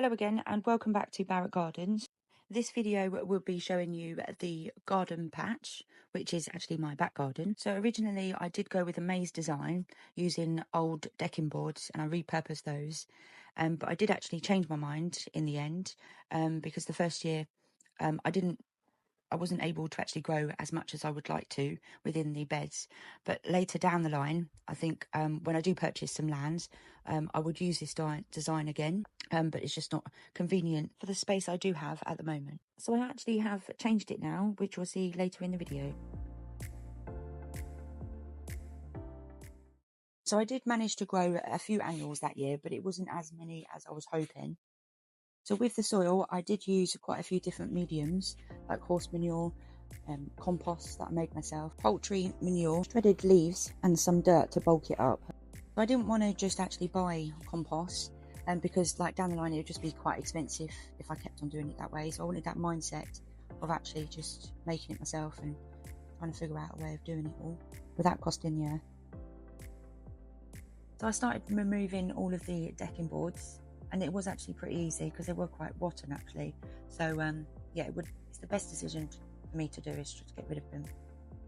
Hello again and welcome back to Barrett Gardens. This video will be showing you the garden patch, which is actually my back garden. So originally I did go with a maze design using old decking boards and I repurposed those. But I did actually change my mind in the end because the first year I wasn't able to actually grow as much as I would like to within the beds. But later down the line, I think when I do purchase some lands, I would use this design again. But it's just not convenient for the space I do have at the moment. So I actually have changed it now, which you'll see later in the video. So I did manage to grow a few annuals that year, but it wasn't as many as I was hoping. So with the soil, I did use quite a few different mediums, like horse manure, compost that I made myself, poultry manure, shredded leaves, and some dirt to bulk it up. So I didn't want to just actually buy compost, because like down the line it would just be quite expensive if I kept on doing it that way. So I wanted that mindset of actually just making it myself and trying to figure out a way of doing it all without costing the earth. So I started removing all of the decking boards. And it was actually pretty easy because they were quite rotten actually. So yeah, it's the best decision for me to do is just get rid of them,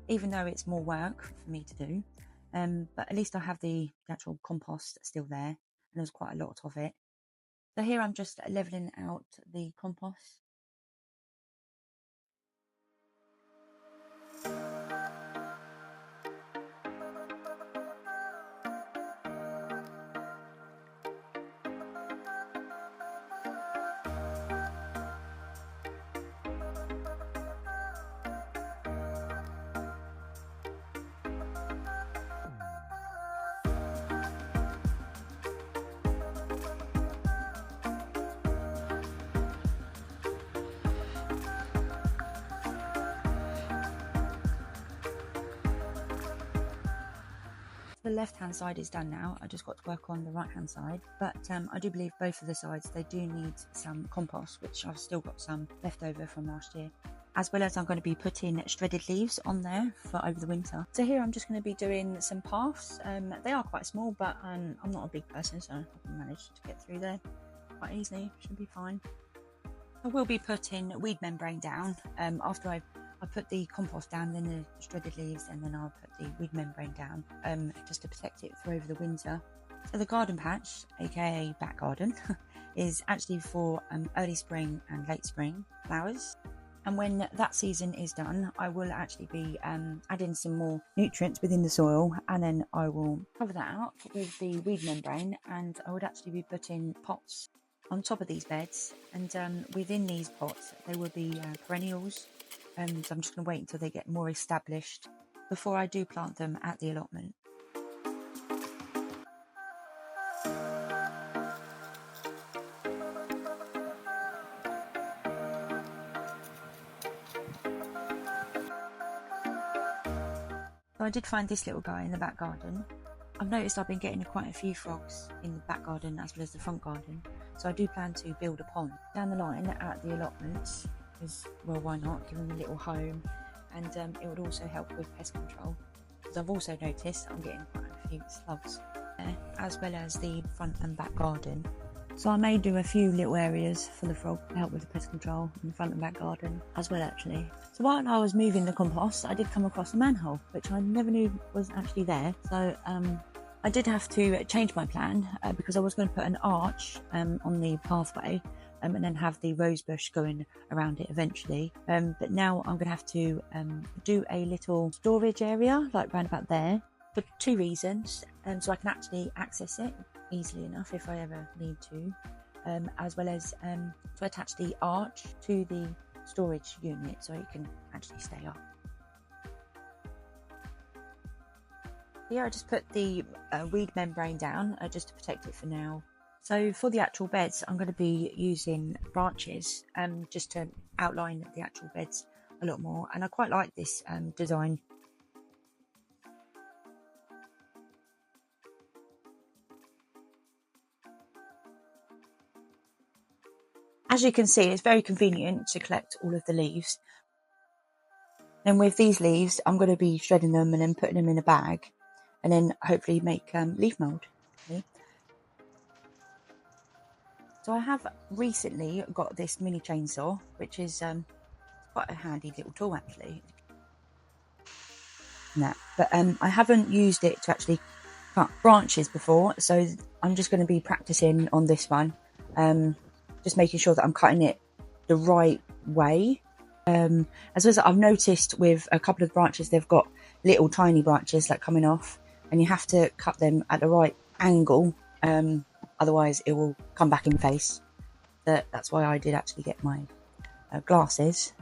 even though it's more work for me to do. But at least I have the actual compost still there, and there's quite a lot of it. So here I'm just leveling out the compost. The left hand side is done now. I just got to work on the right hand side, but I do believe both of the sides they do need some compost, which I've still got some left over from last year, as well as I'm going to be putting shredded leaves on there for over the winter. So here I'm just going to be doing some paths. They are quite small, but I'm not a big person, so I can manage to get through there quite easily. Should be fine. I will be putting weed membrane down after I put the compost down, then the shredded leaves, and then I'll put the weed membrane down just to protect it for over the winter. So the garden patch, aka back garden, is actually for early spring and late spring flowers. And when that season is done, I will actually be adding some more nutrients within the soil, and then I will cover that up with the weed membrane, and I would actually be putting pots on top of these beds, and within these pots they will be perennials. So I'm just going to wait until they get more established before I do plant them at the allotment. So I did find this little guy in the back garden. I've noticed I've been getting quite a few frogs in the back garden as well as the front garden, so I do plan to build a pond down the line at the allotments. Because, well, why not? Give them a little home, and it would also help with pest control. Because I've also noticed I'm getting quite a few slugs there, as well as the front and back garden. So I may do a few little areas for the frog to help with the pest control in the front and back garden as well, actually. So while I was moving the compost, I did come across a manhole, which I never knew was actually there. So I did have to change my plan because I was going to put an arch on the pathway. And then have the rose bush going around it eventually. But now I'm going to have to do a little storage area, like round about there, for two reasons. So I can actually access it easily enough if I ever need to, as well as to attach the arch to the storage unit so it can actually stay up. Here I just put the weed membrane down just to protect it for now. So for the actual beds, I'm going to be using branches just to outline the actual beds a lot more. And I quite like this design. As you can see, it's very convenient to collect all of the leaves. Then with these leaves, I'm going to be shredding them and then putting them in a bag and then hopefully make leaf mould. Okay. So I have recently got this mini chainsaw, which is quite a handy little tool actually. But I haven't used it to actually cut branches before, so I'm just going to be practicing on this one, just making sure that I'm cutting it the right way. As well as I've noticed with a couple of branches, they've got little tiny branches like coming off, and you have to cut them at the right angle, otherwise it will come back in face. That's why I did actually get my glasses.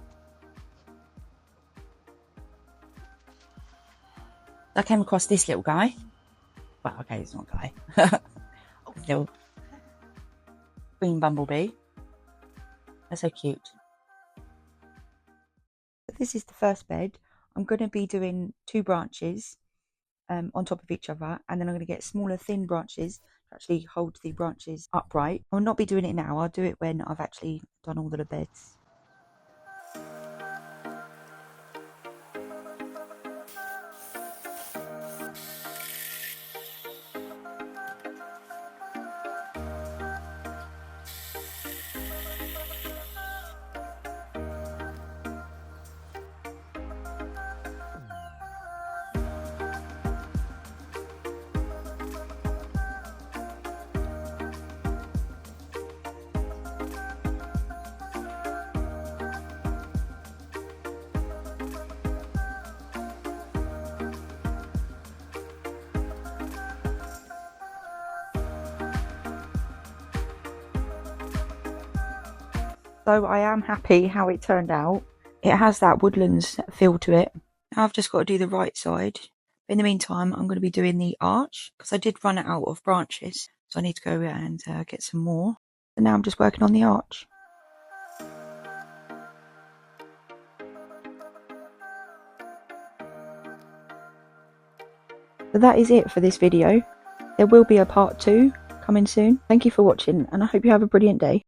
I came across this little guy. Well, okay, it's not a guy. Little green bumblebee. They're so cute. This is the first bed. I'm going to be doing 2 branches on top of each other, and then I'm going to get smaller thin branches to actually hold the branches upright. I'll not be doing it now. I'll do it when I've actually done all of the beds. So I am happy how it turned out. It has that Woodlands feel to it. Now I've just got to do the right side. In the meantime, I'm going to be doing the arch because I did run out of branches. So I need to go and get some more. And now I'm just working on the arch. So that is it for this video. There will be a part 2 coming soon. Thank you for watching, and I hope you have a brilliant day.